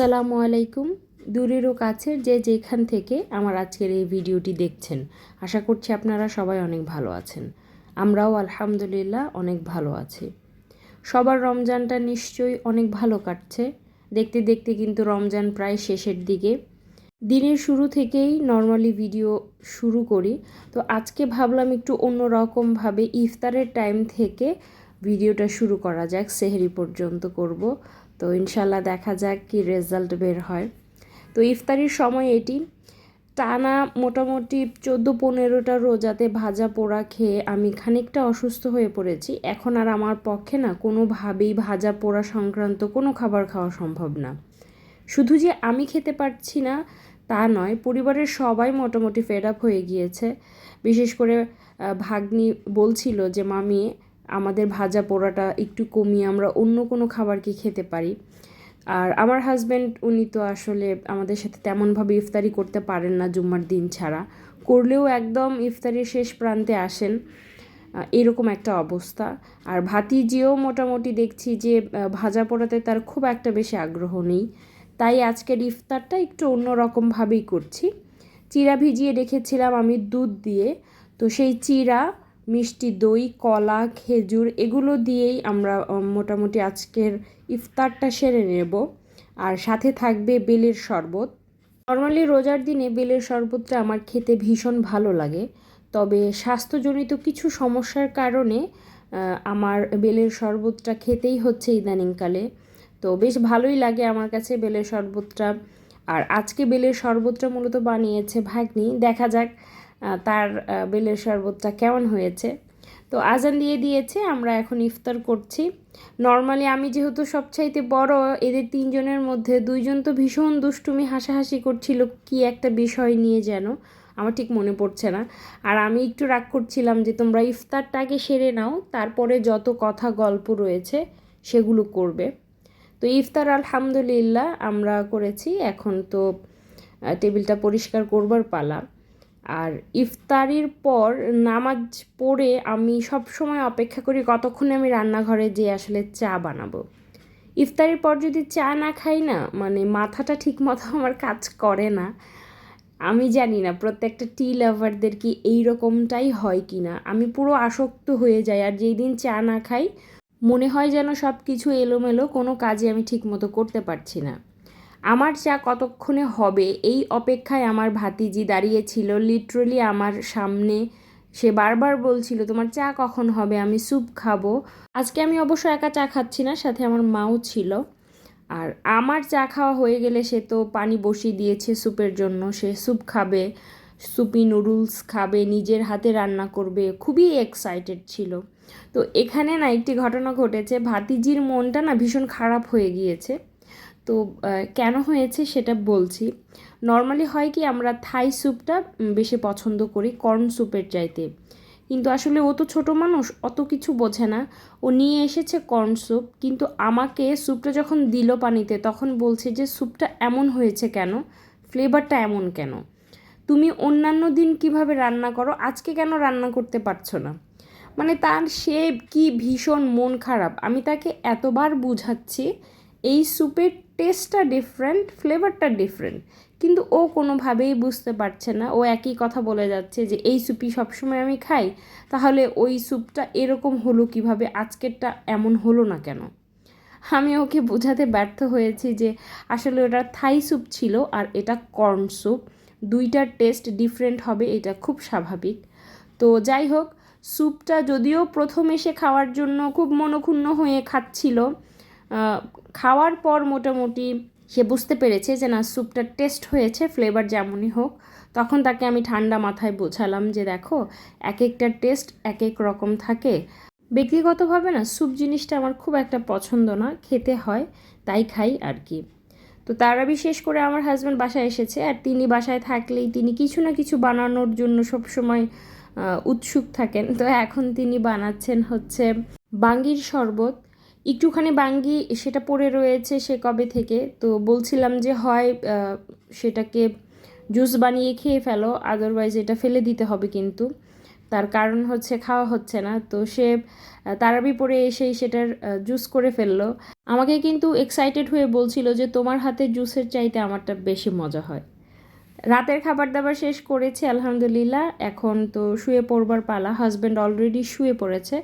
আসসালামু আলাইকুম। দূরেরও কাছের যে যেখান থেকে আমার আজকের এই ভিডিওটি দেখছেন, আশা করছি আপনারা সবাই অনেক ভালো আছেন। আমরাও আলহামদুলিল্লাহ অনেক ভালো আছি। সবার রমজানটা নিশ্চয়ই অনেক ভালো কাটছে। দেখতে দেখতে কিন্তু রমজান প্রায় শেষের দিকে। দিনের শুরু থেকেই নর্মালি ভিডিও শুরু করি, তো আজকে ভাবলাম একটু অন্যরকমভাবে ইফতারের টাইম থেকে ভিডিওটা শুরু করা যাক, সেহরি পর্যন্ত করব। তো ইনশাল্লাহ দেখা যাক কি রেজাল্ট বের হয়। তো ইফতারির সময় এটি টানা মোটামুটি 14-15টা রোজাতে ভাজা পোড়া খেয়ে আমি খানিকটা অসুস্থ হয়ে পড়েছি। এখন আর আমার পক্ষে না কোনোভাবেই ভাজা পোড়া সংক্রান্ত কোনো খাবার খাওয়া সম্ভব না। শুধু যে আমি খেতে পারছি না তা নয়, পরিবারের সবাই মোটামুটি ফেড আপ হয়ে গিয়েছে। বিশেষ করে ভাগ্নি বলছিল যে মামি, আমাদের ভাজা পোড়াটা একটু কমিয়ে আমরা অন্য কোনো খাবার কি খেতে পারি। আর আমার হাজব্যান্ড, উনি তো আসলে আমাদের সাথে তেমনভাবে ইফতারি করতে পারেন না জুম্মার দিন ছাড়া, করলেও একদম ইফতারির শেষ প্রান্তে আসেন, এরকম একটা অবস্থা। আর ভাতিজিও মোটামুটি দেখছি যে ভাজা পোড়াতে তার খুব একটা বেশি আগ্রহ নেই। তাই আজকের ইফতারটা একটু অন্যরকমভাবেই করছি। চিড়া ভিজিয়ে রেখেছিলাম আমি দুধ দিয়ে, তো সেই চিড়া, মিষ্টি দই, কলা, খেজুর এগুলো দিয়েই আমরা মোটামুটি আজকের ইফতারটা সেরে নেব। আর সাথে থাকবে বেলের শরবত। নর্মালি রোজার দিনে বেলের শরবতটা আমার খেতে ভীষণ ভালো লাগে, তবে স্বাস্থ্যজনিত কিছু সমস্যার কারণে আমার বেলের শরবতটা খেতেই হচ্ছে ইদানিংকালে। তো বেশ ভালোই লাগে আমার কাছে বেলের শরবতটা। আর আজকে বেলের শরবতটা মূলত বানিয়েছে ভাগ্নি, দেখা যাক তার বেলের শরবতটা কেমন হয়েছে। তো আজান দিয়ে দিয়েছে, আমরা এখন ইফতার করছি। নর্মালি আমি যেহেতু সবচাইতে বড়, এদের তিনজনের মধ্যে দুইজন তো ভীষণ দুষ্টুমি হাসাহাসি করছিল কি একটা বিষয় নিয়ে, যেন আমার ঠিক মনে পড়ছে না। আর আমি একটু রাগ করছিলাম যে তোমরা ইফতারটাকে সেরে নাও, তারপরে যত কথা গল্প রয়েছে সেগুলো করবে। তো ইফতার আলহামদুলিল্লাহ আমরা করেছি, এখন তো টেবিলটা পরিষ্কার করবার পালা। আর ইফতারির পর নামাজ পড়ে আমি সব সময় অপেক্ষা করি কতক্ষণে আমি রান্নাঘরে যেয়ে আসলে চা বানাবো। ইফতারির পর যদি চা না খাই না, মানে মাথাটা ঠিক মতো আমার কাজ করে না। আমি জানি না প্রত্যেকটা টি লাভারদের কি এই রকমটাই হয় কি না, আমি পুরো আসক্ত হয়ে যাই। আর যেই দিন চা না খাই মনে হয় যেন সব কিছু এলোমেলো, কোনো কাজে আমি ঠিক মতো করতে পারছি না। আমার চা কতক্ষণে হবে এই অপেক্ষায় আমার ভাতিজি দাঁড়িয়েছিল লিটারালি আমার সামনে। সে বারবার বলছিল তোমার চা কখন হবে, আমি স্যুপ খাবো। আজকে আমি অবশ্য একা চা খাচ্ছি না, সাথে আমার মাও ছিল। আর আমার চা খাওয়া হয়ে গেলে সে তো পানি বসিয়ে দিয়েছে স্যুপের জন্য, সে স্যুপ খাবে, সুপি নুডলস খাবে, নিজের হাতে রান্না করবে, খুবই এক্সাইটেড ছিল। তো এখানে না একটি ঘটনা ঘটেছে, ভাতিজির মনটা না ভীষণ খারাপ হয়ে গিয়েছে। তো কেন হয়েছে সেটা বলছি। নর্মালি হয় কি, আমরা থাই স্যুপটা বেশি পছন্দ করি কর্ন স্যুপের চাইতে, কিন্তু আসলে ও তো ছোটো মানুষ, অত কিছু বোঝে না। ও নিয়ে এসেছে কর্ন স্যুপ, কিন্তু আমাকে স্যুপটা যখন দিল পানিতে তখন বলছে যে স্যুপটা এমন হয়েছে কেন, ফ্লেভারটা এমন কেন, তুমি অন্যান্য দিন কিভাবে রান্না করো, আজকে কেন রান্না করতে পারছো না। মানে তার সে কি ভীষণ মন খারাপ। আমি তাকে এতবার বুঝাচ্ছি এই স্যুপের টেস্টটা ডিফারেন্ট, ফ্লেভারটা ডিফারেন্ট, কিন্তু ও কোনোভাবেই বুঝতে পারছে না। ও একই কথা বলে যাচ্ছে যে এই স্যুপই সবসময় আমি খাই, তাহলে ওই স্যুপটা এরকম হলো কিভাবে, আজকেরটা এমন হলো না কেন। আমি ওকে বোঝাতে ব্যর্থ হয়েছি যে আসলে ওটা থাই স্যুপ ছিল আর এটা কর্ন স্যুপ, দুইটার টেস্ট ডিফারেন্ট হবে, এটা খুব স্বাভাবিক। তো যাই হোক, স্যুপটা যদিও প্রথম এসে খাওয়ার জন্য খুব মনক্ষুণ্ণ হয়ে খাচ্ছিল, খাওয়ার পর মোটামুটি সে বুঝতে পেরেছে যে না, স্যুপটার টেস্ট হয়েছে, ফ্লেভার যেমনই হোক। তখন তাকে আমি ঠান্ডা মাথায় বোঝালাম যে দেখো, এক একটা টেস্ট এক এক রকম থাকে। ব্যক্তিগতভাবে না স্যুপ জিনিসটা আমার খুব একটা পছন্দ না, খেতে হয় তাই খাই আর কি। তো তারা বিশেষ করে আমার হাজব্যান্ড বাসায় এসেছে, আর তিনি বাসায় থাকলেই তিনি কিছু না কিছু বানানোর জন্য সবসময় উৎসুক থাকেন। তো এখন তিনি বানাচ্ছেন হচ্ছে বাঙ্গির শরবত। একটুখানি বাঙ্গি সেটা পড়ে রয়েছে সে কবে থেকে, তো বলছিলাম যে হয় সেটাকে জুস বানিয়ে খেয়ে ফেলো, আদারওয়াইজ এটা ফেলে দিতে হবে কিন্তু। তার কারণ হচ্ছে খাওয়া হচ্ছে না, তো সে তারাবি পড়ে এসেই সেটার জুস করে ফেললো। আমাকে কিন্তু এক্সাইটেড হয়ে বলছিল যে তোমার হাতে জুসের চাইতে আমারটা বেশি মজা হয়। রাতের খাবার দাবার শেষ করেছি আলহামদুলিল্লাহ, এখন তো শুয়ে পড়বার পালা। হাজব্যান্ড অলরেডি শুয়ে পড়েছে,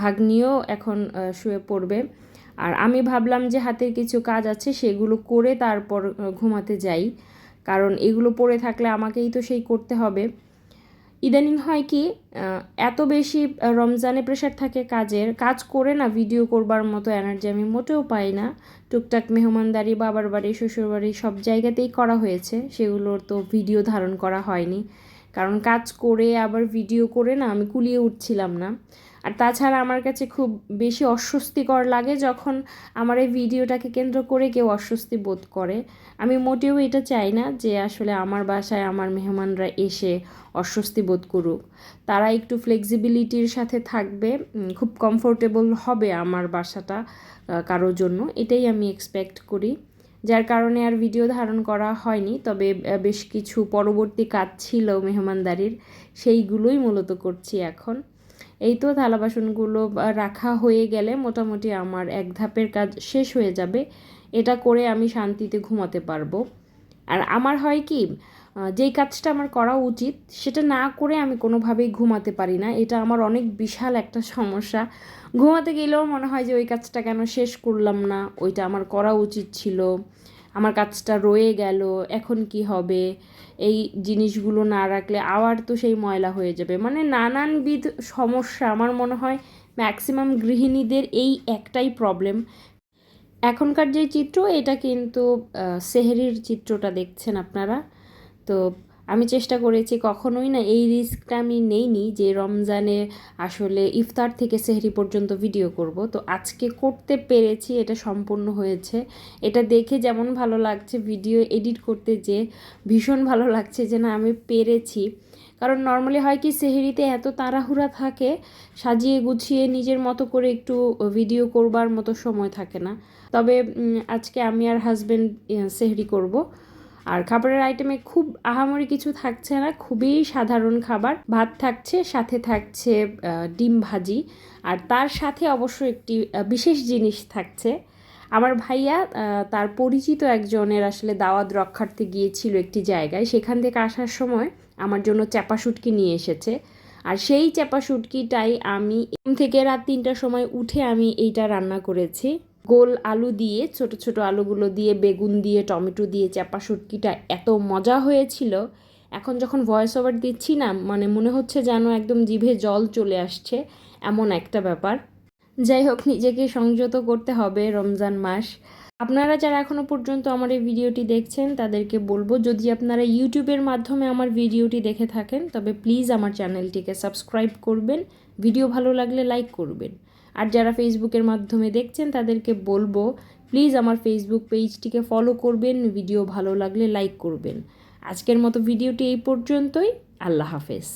ভাগ্নিও এখন শুয়ে পড়বে। আর আমি ভাবলাম যে হাতের কিছু কাজ আছে সেগুলো করে তারপর ঘুমাতে যাই, কারণ এগুলো পড়ে থাকলে আমাকেই তো সেই করতে হবে। ইদানিং হয় কি, এত বেশি রমজানে প্রেশার থাকে কাজের, কাজ করে না ভিডিও করবার মতো এনার্জি আমি মোটেও পাই না। টুকটাক মেহমানদারি, বাবার বাড়ি, শ্বশুর বাড়ি সব জায়গাতেই করা হয়েছে, সেগুলোর তো ভিডিও ধারণ করা হয়নি, কারণ কাজ করে আবার ভিডিও করে না আমি কুলিয়ে উঠছিলাম না। আর তাছাড়া আমার কাছে খুব বেশি অস্বস্তিকর লাগে যখন আমার এই ভিডিওটাকে কেন্দ্র করে কেউ অস্বস্তি বোধ করে। আমি মোটেও এটা চাই না যে আসলে আমার বাসায় আমার মেহমানরা এসে অস্বস্তি বোধ করুক। তারা একটু ফ্লেক্সিবিলিটির সাথে থাকবে, খুব কমফোর্টেবল হবে আমার বাসাটা কারোর জন্য, এটাই আমি এক্সপেক্ট করি। যার কারণে আর ভিডিও ধারণ করা হয়নি, তবে বেশ কিছু পরবর্তী কাজ ছিল মেহমানদারির, সেইগুলোই মূলত করছি এখন। এই তো থালা বাসনগুলো রাখা হয়ে গেলে মোটামুটি আমার এক ধাপের কাজ শেষ হয়ে যাবে, এটা করে আমি শান্তিতে ঘুমাতে পারবো। আর আমার হয় কি, যেই কাজটা আমার করা উচিত সেটা না করে আমি কোনোভাবেই ঘুমাতে পারি না, এটা আমার অনেক বিশাল একটা সমস্যা। ঘুমাতে গেলেও মনে হয় যে ওই কাজটা কেন শেষ করলাম না, ওইটা আমার করা উচিত ছিল, আমার কাজটা রয়ে গেল, এখন কি হবে, এই জিনিসগুলো না রাখলে আবার তো সেই ময়লা হয়ে যাবে, মানে নানানবিধ সমস্যা। আমার মনে হয় ম্যাক্সিমাম গৃহিণীদের এই একটাই প্রবলেম। এখনকার যে চিত্র, এটা কিন্তু সেহরির চিত্রটা দেখছেন আপনারা। তো আমি চেষ্টা করেছি, কখনোই না এই রিস্কটা আমি নেইনি যে রমজানে আসলে ইফতার থেকে সেহরি পর্যন্ত ভিডিও করব। তো আজকে করতে পেরেছি, এটা সম্পূর্ণ হয়েছে। এটা দেখে যেমন ভালো লাগছে, ভিডিও এডিট করতে যে ভীষণ ভালো লাগছে যে না আমি পেরেছি। কারণ নর্মালি হয় কি, সেহরিতে এত তাড়াহুড়া থাকে, সাজিয়ে গুছিয়ে নিজের মতো করে একটু ভিডিও করবার মতো সময় থাকে না। তবে আজকে আমি আর হাজব্যান্ড সেহরি করব। আর খাবারের আইটেমে খুব আহামরি কিছু থাকছে না, খুবই সাধারণ খাবার। ভাত থাকছে, সাথে থাকছে ডিম ভাজি, আর তার সাথে অবশ্য একটি বিশেষ জিনিস থাকছে। আমার ভাইয়া তার পরিচিত একজনের আসলে দাওয়াত রক্ষার্থে গিয়েছিল একটি জায়গায়, সেখান থেকে আসার সময় আমার জন্য চ্যাপা শুটকি নিয়ে এসেছে। আর সেই চ্যাপা শুটকিটাই আমি থেকে রাত 3টার সময় উঠে আমি এইটা রান্না করেছি। গোল আলু দিয়ে, ছোট ছোট আলুগুলো দিয়ে, বেগুন দিয়ে, টমেটো দিয়ে চ্যাপা শুটকিটা এত মজা হয়েছিল। এখন যখন ভয়েস ওভার দিচ্ছি না, মানে মনে হচ্ছে যেন একদম জিভে জল চলে আসছে, এমন একটা ব্যাপার। যাই হোক, নিজেকে সংযত করতে হবে, রমজান মাস। আপনারা যারা এখনও পর্যন্ত আমার এই ভিডিওটি দেখছেন তাদেরকে বলবো, যদি আপনারা ইউটিউবের মাধ্যমে আমার ভিডিওটি দেখে থাকেন তবে প্লিজ আমার চ্যানেলটিকে সাবস্ক্রাইব করবেন, ভিডিও ভালো লাগলে লাইক করবেন। আর যারা ফেসবুকের মাধ্যমে দেখছেন তাদেরকে বলবো প্লিজ আমার ফেসবুক পেজটিকে ফলো করবেন, ভিডিও ভালো লাগলে লাইক করবেন। আজকের মতো ভিডিওটি এই পর্যন্তই। আল্লাহ হাফেজ।